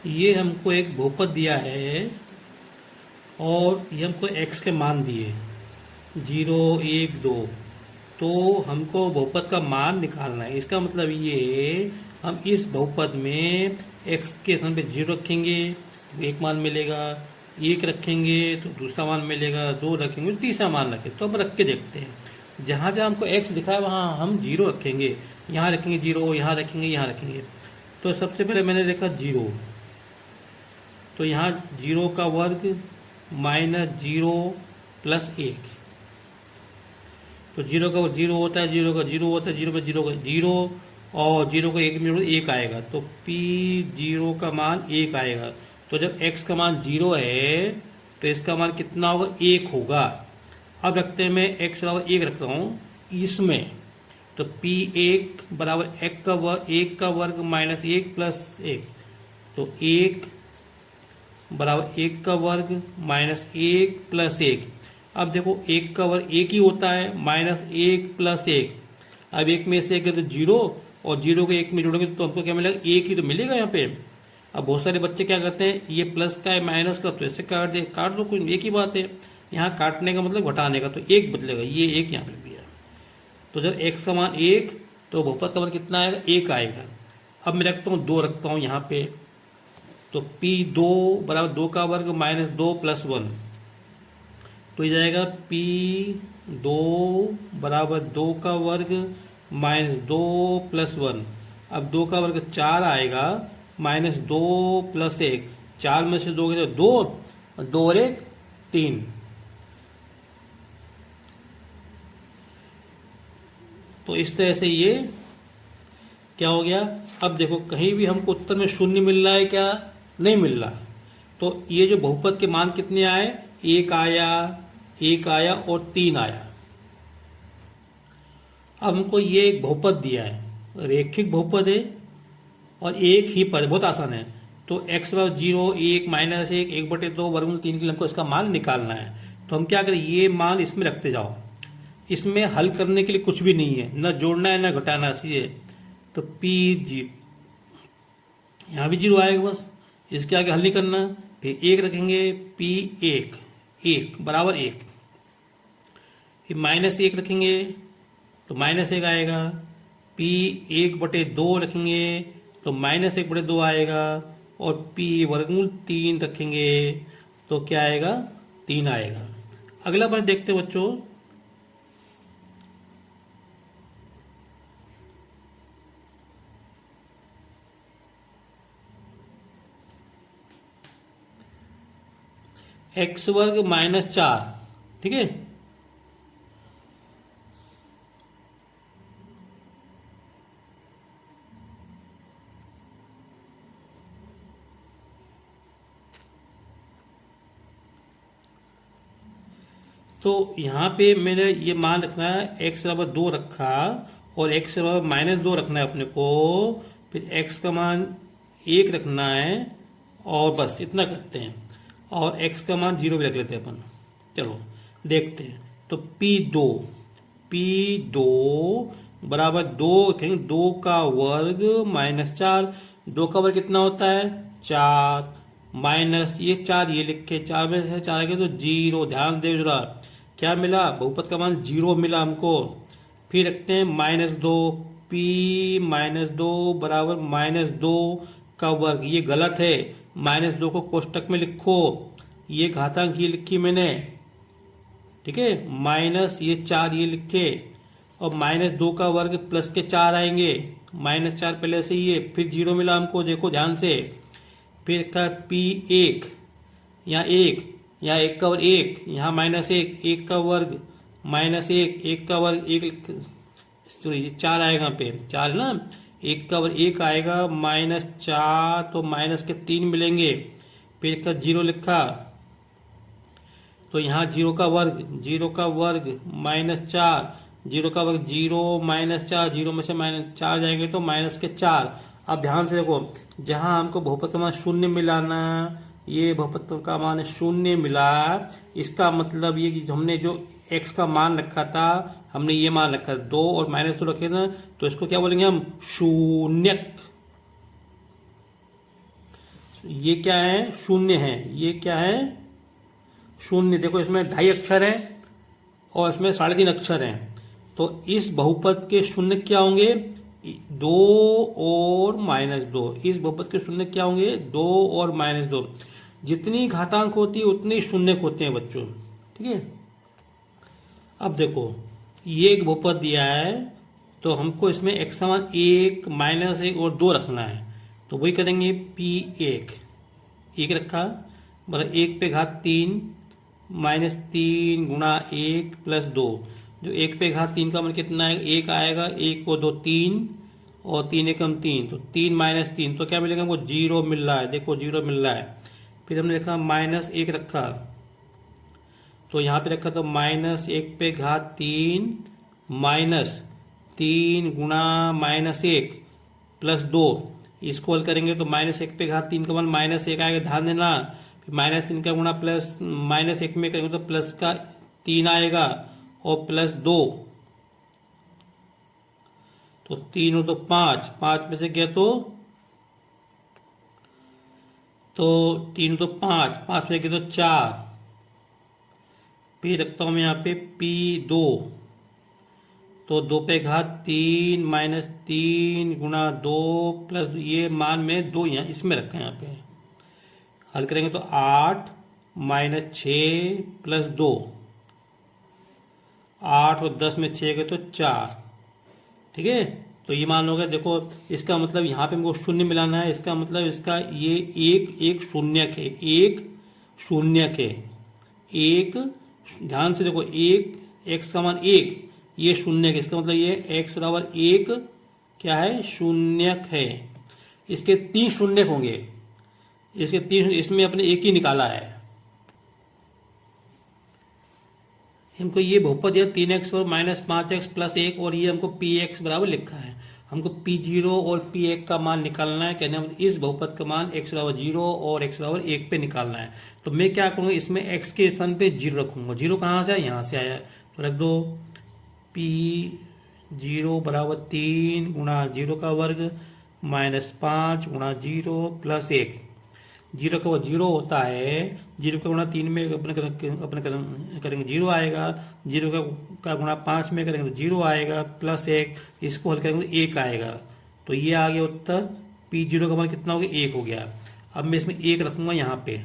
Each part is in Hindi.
ये हमको एक बहुपद दिया है और ये हमको एक्स के मान दिए 0, 1, 2। तो हमको बहुपद का मान निकालना है। इसका मतलब ये हम इस बहुपद में एक्स के स्थान पे 0 रखेंगे तो एक मान मिलेगा, 1 रखेंगे तो दूसरा मान मिलेगा, 2 रखेंगे तो तीसरा मान रखेंगे। तो अब रख के देखते हैं। जहाँ जहाँ हमको एक्स दिखा है वहाँ हम 0 रखेंगे। यहाँ रखेंगे 0, यहाँ रखेंगे, यहाँ रखेंगे। तो सबसे पहले मैंने देखा 0, तो यहाँ 0 का वर्ग -0 प्लस 1। तो 0 का 0 होता है, 0 का 0 होता है, 0 में 0 का 0 और 0 को 1 में 1 आएगा। तो P0 का मान 1 आएगा। तो जब x का मान 0 है तो इसका मान कितना होगा? 1 होगा। अब रखते हैं, मैं x बराबर 1 रख रहा हूँ इसमें। तो P1 बराबर 1 का वर्ग माइनस 1 प्लस 1। तो 1 बराबर 1 का वर्ग माइनस 1 प्लस 1। अब देखो 1 का वर्ग 1 ही होता है, माइनस 1 प्लस 1। अब 1 में से 1 है तो 0 और 0 को 1 में जोड़ोगे तो हमको क्या मिलेगा? 1 ही तो मिलेगा यहाँ पे। अब बहुत सारे बच्चे क्या करते हैं, ये प्लस का है माइनस का तो ऐसे काट दो, कोई एक ही बात है। यहाँ काटने का मतलब घटाने का, तो 1 बदलेगा, ये 1 यहाँ पे भी है। तो जब x का मान 1 तो बहुपद का मान कितना आएगा? 1 आएगा। अब मैं रखता हूँ 2 रखता हूँ यहाँ पे। तो P2 बराबर 2 का वर्ग माइनस 2 प्लस 1। तो ये जाएगा P2 बराबर 2 का वर्ग माइनस 2 प्लस 1। अब 2 का वर्ग 4 आएगा, माइनस 2 प्लस 1। 4 में से 2 गए तो 2 और 2 और 1 3। तो इस तरह से ये क्या हो गया? अब देखो कहीं भी हमको उत्तर में शून्य मिल रहा है क्या? नहीं मिल रहा। तो ये जो बहुपद के मान कितने आए? 1 आया, 1 आया और 3 आया। अब हमको ये एक बहुपद दिया है, रैखिक बहुपद है और एक ही पद, बहुत आसान है। तो x बराबर 0, 1, माइनस 1, 1/2 वर्गमूल 3 के लिए हमको इसका मान निकालना है। तो हम क्या करें, ये मान इसमें रखते जाओ। इसमें हल करने के लिए कुछ भी नहीं है, न जोड़ना है न घटाना, सीधे। तो P0 यहाँ भी 0 आएगा, बस इसके आगे हल नहीं करना। फिर 1 रखेंगे, P1 1 बराबर 1। फिर माइनस 1 रखेंगे तो माइनस 1 आएगा। P1/2 रखेंगे तो माइनस 1/2 आएगा। और P वर्गमूल 3 रखेंगे तो क्या आएगा? 3 आएगा। अगला प्रश्न देखते हैं बच्चों। x वर्ग माइनस 4, ठीक है। तो यहाँ पे मैंने ये मान रखना है, x बराबर 2 रखा और x बराबर माइनस 2 रखना है अपने को। फिर x का मान 1 रखना है और बस इतना करते हैं। और x का मान 0 भी रख लेते हैं अपन। चलो देखते हैं। तो P2 बराबर 2 कहेंगे, 2 का वर्ग माइनस 4। 2 का वर्ग कितना होता है? 4 माइनस ये 4, ये लिखे 4 में से 4 आ गया तो 0। ध्यान दे जरा, क्या मिला? बहुपद का मान 0 मिला हमको। फिर रखते हैं -2। P -2 बराबर -2 का वर्ग, ये गलत है। -2 को कोष्टक में लिखो, ये घातांक ये लिखी मैंने, ठीक है। माइनस ये 4 ये लिखे और -2 का वर्ग प्लस के 4 आएंगे। -4 पहले से ही है। फिर 0 मिला हमको, देखो ध्यान से। फिर का P1 यहाँ 1, यहाँ 1 का वर्ग 1, यहाँ -1, 1 का वर्ग -1, 1 का वर्ग 1, सॉरी 4 आएगा यहाँ पे, 4 है ना। 1 का वर्ग 1 आएगा, -4 तो माइनस के 3 मिलेंगे। फिर का 0 लिखा तो यहाँ 0 का वर्ग -4, 0 का वर्ग 0 -4, 0 में से -4 जाएंगे तो माइनस के 4। अब ध्यान से देखो, जहाँ हमको बहुपद का मान 0 मिला ना, ये बहुपद का मान 0 मिला। इसका मतलब ये कि हमने जो x का मान रखा था, हमने ये मान रखा 2 और -2 रखे ना, तो इसको क्या बोलेंगे हम? शून्यक। ये क्या है, शून्य है, ये क्या है, शून्य। देखो इसमें 2.5 अक्षर हैं और इसमें 3.5 अक्षर हैं, तो इस बहुपद के शून्य क्या होंगे, 2 और -2। इस बहुपद के शून्य क्या होंगे, 2 और -2। जितनी घातांक होती है उतने शून्य होते हैं बच्चों, ठीक है। अब देखो ये एक बहुपद दिया है, तो हमको इसमें x समान 1, -1 और 2 रखना है, तो वही करेंगे P1 1 रखा, मतलब 1 पे घात 3 -3 गुणा 1 + 2। जो 1 पे घात 3 का मान कितना है, 1 आएगा, 1 को 2 3 और 3 एकम 3, तो 3 -3, तो क्या मिलेगा हमको, 0 मिल रहा है। देखो 0 मिल रहा है। फिर हमने लिखा -1 रखा, तो यहाँ पे रखा तो -1 पे घात 3 -3 गुणा -1 + 2। इसको हल करेंगे तो -1 पे घात 3 का मान -1 आएगा, ध्यान देना। फिर -3 का गुणा प्लस -1 में करेंगे तो प्लस का 3 आएगा और +2, तो 3 और 2 5, 5 में से गया तो 3 और 2 5, 5 में गया तो 4। फिर रखता हूं मैं यहाँ पे P2, तो 2 पे घात 3 -3 गुणा 2 प्लस ये मान में 2 यहाँ इसमें रखा है, यहाँ पे हल करेंगे तो 8 -6 + 2, 8 और 10 में 6 गए तो 4, ठीक है। तो ये मान हो गया। देखो इसका मतलब यहाँ पे हमको शून्य मिलाना है, इसका मतलब इसका ये एक शून्यक है, एक शून्यक है, एक, ध्यान से देखो, एक x का मान 1, ये शून्यक है, इसका मतलब ये x बराबर 1 क्या है, शून्यक है। इसके 3 शून्यक होंगे, इसके 3, इसमें अपने एक ही निकाला है। हमको ये बहुपद है 3x और -5x + 1, और ये हमको px बराबर लिखा है। हमको p0 और p1 का मान निकालना है, कहने मतलब इस बहुपद का मान x बराबर 0 और x बराबर 1 पे निकालना है। तो मैं क्या करूँगा, इसमें x के स्थान पे 0 रखूंगा। 0 कहाँ से आया, यहाँ से आया, तो रख दो p0 बराबर 3 गुणा 0 का वर्ग -5 गुणा 0 + 1। 0 का 0 होता है, 0 का गुणा 3 में अपने करेंगे 0 आएगा, 0 का गुणा 5 में करेंगे तो 0 आएगा, +1, इसको हल करेंगे तो 1 आएगा। तो ये आ गया उत्तर। P0 का मान कितना हो गया, 1 हो गया। अब मैं इसमें 1 रखूंगा यहाँ पे,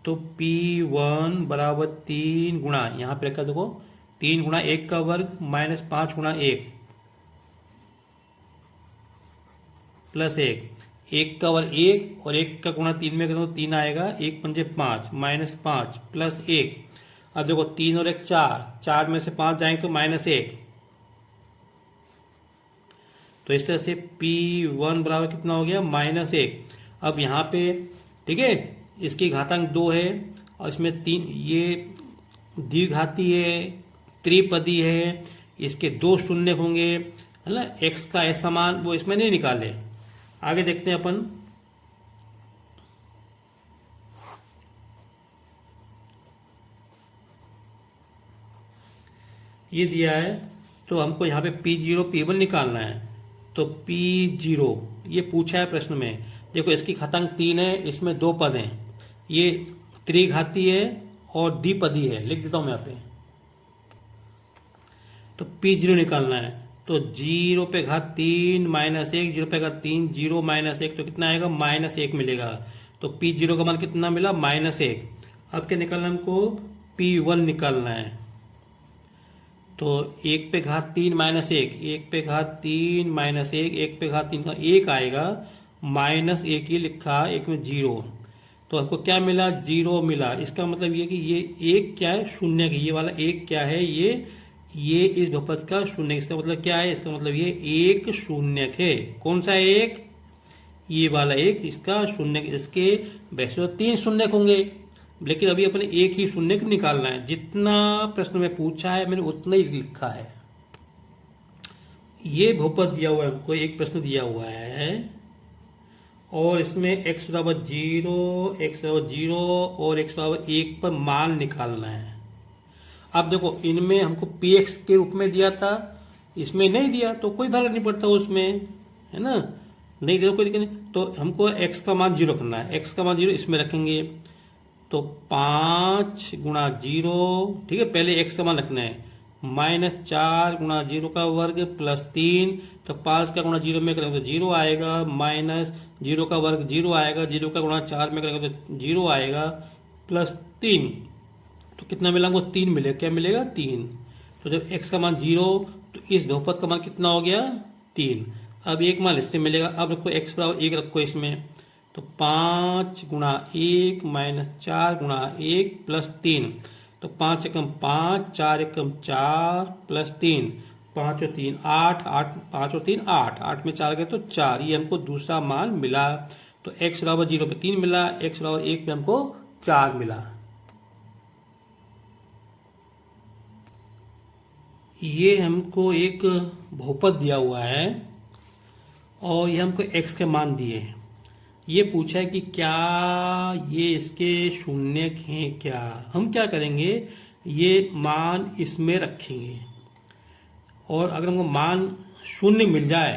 तो P1 बराबर 3 गुणा, यहाँ पे रखा देखो 3 गुणा 1 का वर्ग -5 गुणा 1 +1, 1 का वर्ग 1 और 1 का गुणा 3 में करें तो 3 आएगा, 1 पंजे 5 -5 + 1। अब देखो 3 और 1 4, 4 में से 5 जाएंगे तो -1। तो इस तरह से P1 बराबर कितना हो गया, -1। अब यहाँ पे ठीक है, इसकी घातांक 2 है और इसमें 3, ये द्विघाती है, त्रिपदी है, इसके 2 शून्य होंगे, है ना। x का ऐसा मान वो इसमें नहीं निकाले। आगे देखते हैं अपन। ये दिया है, तो हमको यहाँ पे P0 P1 निकालना है। तो P0 ये पूछा है प्रश्न में। देखो इसकी घातांक 3 है, इसमें 2 पद हैं, ये त्रिघाती है और द्विपदी है, लिख देता हूं मैं यहाँ पे। तो P0 निकालना है, तो 0 पे घात 3 -1, 0 पे घात 3, 0 -1, तो कितना आएगा, -1 मिलेगा। तो P0 का मान कितना मिला, -1। अब क्या निकालना है हमको, P1 निकालना है। तो 1 पे घात 3 -1, 1 पे घात 3 -1, 1 पे घात 3 का 1 आएगा, -1 ये लिखा, 1 में 0, तो हमको क्या मिला, 0 मिला। इसका मतलब ये कि ये 1 क्या है, शून्य, ये वाला 1 क्या है, ये इस बहुपद का शून्य। इसका मतलब क्या है, इसका मतलब ये 1 शून्यक है। कौन सा 1, ये वाला 1 इसका शून्यक। इसके वैसे तो 3 शून्यक होंगे, लेकिन अभी अपने 1 ही शून्यक निकालना है। जितना प्रश्न में पूछा है मैंने उतना ही लिखा है। ये बहुपद दिया हुआ है हमको, एक प्रश्न दिया हुआ है और इसमें x बराबर 0, x बराबर 0 और x बराबर 1 पर मान निकालना है। अब देखो इनमें हमको px के रूप में दिया था, इसमें नहीं दिया तो कोई फर्क नहीं पड़ता उसमें, है ना। नहीं देखो कोई दिक्कत नहीं, तो हमको x का मान 0 करना है। x का मान 0 इसमें रखेंगे, तो 5 × 0, ठीक है, पहले x का मान रखना है, -4 × 0 का वर्ग +3, तो 5 का गुणा 0 में करेंगे तो 0 आएगा, -0 का वर्ग 0 आएगा, 0 का गुणा 4 में करेंगे तो 0 आएगा, +3, तो कितना मिला हमको 3 मिलेगा, क्या मिलेगा 3। तो जब x का मान 0, तो इस बहुपद का मान कितना हो गया 3। अब एक मान इससे मिलेगा, अब रखो x बराबर 1 रखो इसमें, तो 5 × 1 -4 × 1 +3, तो 5 एकम 5, 4 एकम 4 +3, 5 और 3 8, 8 5 और 3 8, 8 में 4 गए तो 4, ये हमको दूसरा मान मिला। तो x बराबर 0 पे 3 मिला, x बराबर 1 पे हमको 4 मिला। ये हमको एक बहुपद दिया हुआ है और ये हमको x के मान दिए हैं। ये पूछा है कि क्या ये इसके शून्यक हैं क्या। हम क्या करेंगे, ये मान इसमें रखेंगे और अगर हमको मान शून्य मिल जाए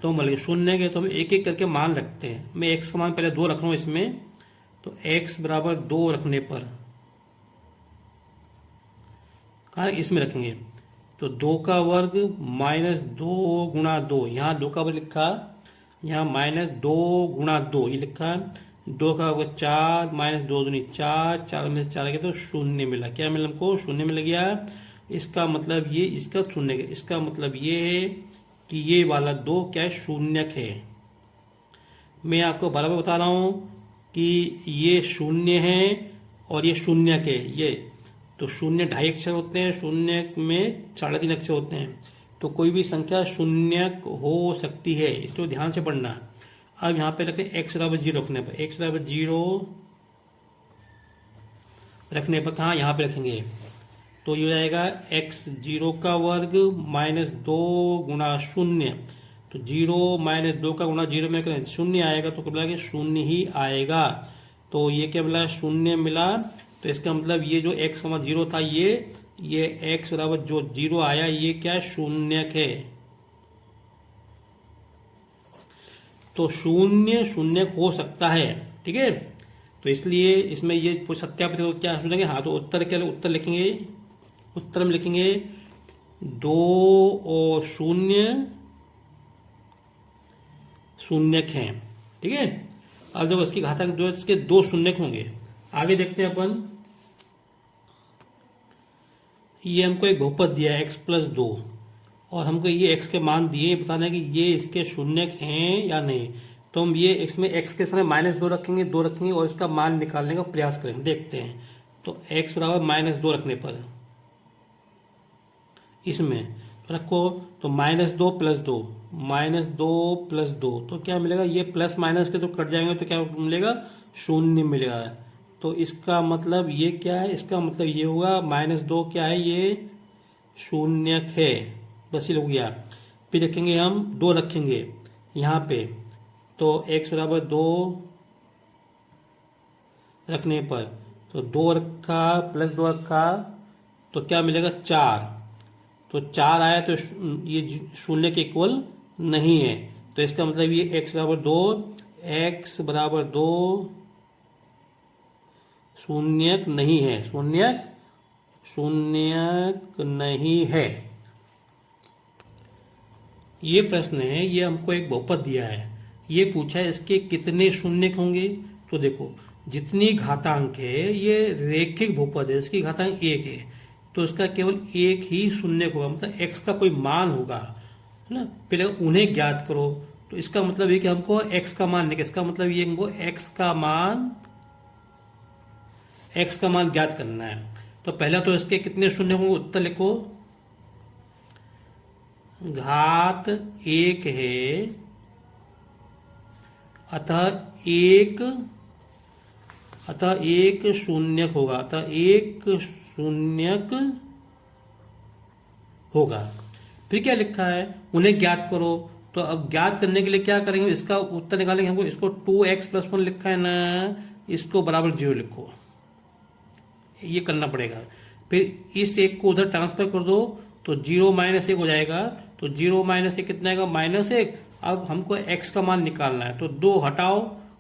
तो मतलब शून्य के तो हम एक एक करके मान रखते हैं। मैं x का मान पहले 2 रख रहा हूँ इसमें, तो x बराबर 2 रखने पर कहाँ इसमें रखेंगे, तो 2 का वर्ग -2 × 2, यहाँ 2 का वर्ग लिखा, यहाँ -2 × 2 ये लिखा है, 2 का वर्ग 4, -2 दूनी 4, 4 में से 4 गया तो शून्य मिला। क्या मिला हमको, शून्य मिल गया। इसका मतलब ये इसका शून्य, इसका मतलब ये है कि ये वाला 2 क्या है, शून्यक है। मैं आपको बराबर बता रहा हूँ कि ये शून्य है और ये शून्यक है। ये तो शून्य 2.5 अक्षर होते हैं, शून्य में 3.5 अक्षर होते हैं, तो कोई भी संख्या शून्यक हो सकती है, इसको ध्यान से पढ़ना। अब यहाँ पे रखते हैं x बराबर 0 रखने पर, x बराबर 0 रखने पर कहाँ यहाँ पे रखेंगे, तो ये हो जाएगा x 0 का वर्ग -2 × 0, तो 0 -2 का गुणा 0 में करें 0 आएगा, तो क्या मिला, शून्य ही आएगा। तो ये क्या मिला, शून्य मिला। तो इसका मतलब ये जो x, 0 था, ये x बराबर जो 0 आया, ये क्या शून्यक है। तो शून्य शून्यक हो सकता है, ठीक है। तो इसलिए इसमें ये सत्यापित क्या सुनेंगे, हाँ, तो उत्तर लिखेंगे, उत्तर में लिखेंगे 2 और 0 शून्यक हैं, ठीक है। अब जब इसकी घातांक 2, इसके 2 शून्यक होंगे। आगे देखते हैं अपन, ये हमको एक बहुपद दिया है x + 2 और हमको ये x के मान दिए, बताना है कि ये इसके शून्यक हैं या नहीं। तो हम ये इसमें x के समय -2 रखेंगे, 2 रखेंगे और इसका मान निकालने का प्रयास करेंगे, देखते हैं। तो x बराबर -2 रखने पर इसमें रखो, तो -2 + 2, -2 + 2, तो क्या मिलेगा, ये प्लस माइनस के तो कट जाएंगे, तो क्या मिलेगा, शून्य मिलेगा। तो इसका मतलब ये क्या है, इसका मतलब ये हुआ -2 क्या है, ये शून्यक है, बस ये हो गया। फिर रखेंगे हम 2 रखेंगे यहाँ पे, तो x बराबर 2 रखने पर, तो 2 रखा +2 रखा, तो क्या मिलेगा 4, तो 4 आया, तो ये शून्य के इक्वल नहीं है। तो इसका मतलब ये x बराबर 2, x बराबर 2 शून्यक नहीं है, शून्यक नहीं है। ये प्रश्न है, ये हमको एक बहुपद दिया है, ये पूछा है इसके कितने शून्यक होंगे। तो देखो, जितनी घातांक है, ये रेखिक बहुपद है, इसकी घातांक 1 है, तो इसका केवल 1 ही शून्यक होगा, मतलब x का कोई मान होगा, है ना। पहले उन्हें ज्ञात करो, तो इसका मतलब ये कि हमको x का मान नहीं, इसका मतलब ये हमको x का मान ज्ञात करना है। तो पहला तो इसके कितने शून्य होंगे, उत्तर लिखो, घात 1 है, अतः एक शून्यक होगा, अतः एक शून्यक होगा। फिर क्या लिखा है, उन्हें ज्ञात करो। तो अब ज्ञात करने के लिए क्या करेंगे, इसका उत्तर निकालेंगे। हमको इसको 2x + 1 लिखा है ना, इसको बराबर 0 लिखो, ये करना पड़ेगा। फिर इस 1 को उधर ट्रांसफर कर दो, तो 0 - 1 हो जाएगा, तो 0 - 1 कितना आएगा, -1, अब हमको x का मान निकालना है, तो 2 हटाओ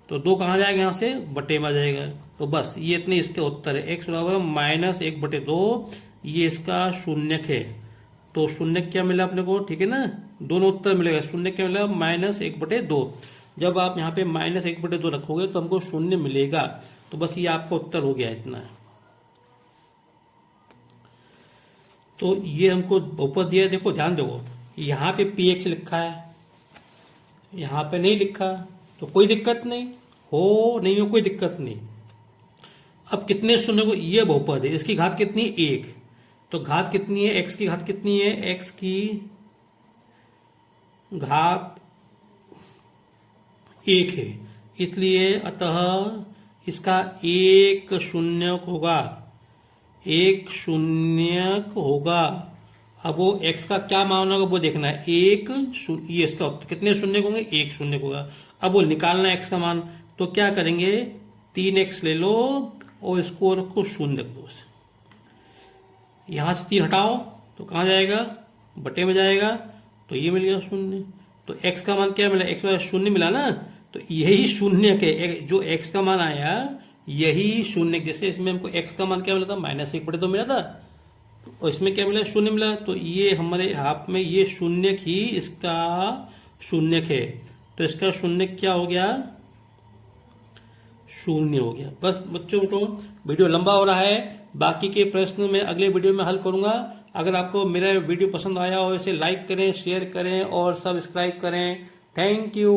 तो 2 कहाँ जाएगा, यहाँ से बटे में जाएगा। तो बस ये इतने इसके उत्तर है। x बराबर -1/2, ये इसका शून्यक है। तो शून्यक क्या मिला अपने को, ठीक है ना, दोनों उत्तर मिलेगा। शून्यक क्या मिला, -1/2। जब आप यहाँ पे -1/2 रखोगे तो हमको शून्य मिलेगा। तो बस ये आपका उत्तर हो गया इतना। तो ये हमको बहुपद दिया है, देखो ध्यान दो, यहाँ पे px लिखा है, यहाँ पे नहीं लिखा, तो कोई दिक्कत नहीं हो कोई दिक्कत नहीं। अब कितने शून्य को, ये बहुपद है, इसकी घात कितनी, 1। तो घात कितनी है, x की घात कितनी है, x की घात 1 है, इसलिए अतः इसका एक शून्यक होगा। अब वो x का क्या मान होगा वो देखना है, ये इसका कितने शून्य होंगे, 1 शून्य होगा। अब वो निकालना है x का मान, तो क्या करेंगे, 3x ले लो और इसको रखो शून्य रख दो। यहां से 3 हटाओ तो कहाँ जाएगा, बटे में जाएगा, तो ये मिल गया शून्य। तो x का मान क्या मिला, x शून्य मिला ना, तो यही शून्य के जो x का मान आया यही शून्य, जैसे इसमें हमको x का मान क्या मिला था, -1/2 मिला था, और इसमें क्या मिला, शून्य मिला। तो ये हमारे हाथ में ये शून्य ही इसका शून्य है, तो इसका शून्य क्या हो गया, शून्य हो गया। बस बच्चों को वीडियो लंबा हो रहा है, बाकी के प्रश्न मैं अगले वीडियो में हल करूंगा। अगर आपको मेरा वीडियो पसंद आया हो इसे लाइक करें, शेयर करें और सब्सक्राइब करें। Thank you.